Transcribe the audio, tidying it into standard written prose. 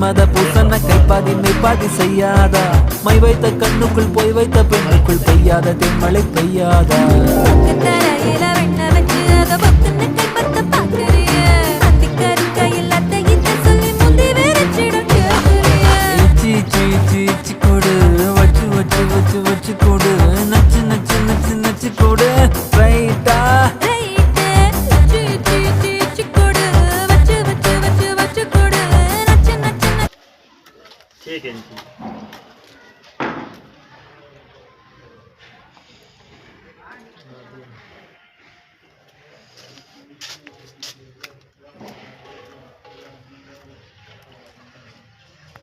மன்மத பூசன கைப்பாதி மெய்ப்பாதி செய்யாதா my வைத்த கண்ணுக்குள் போய் வைத்த பெண்ணுக்குள் பெய்யாத தென்மழை பெய்யாதா கொடு வச்சு வச்சு வச்சு வச்சு கொடு நச்சு நச்சு நச்சு நச்சு கொடு ரைட்டா ठीक है।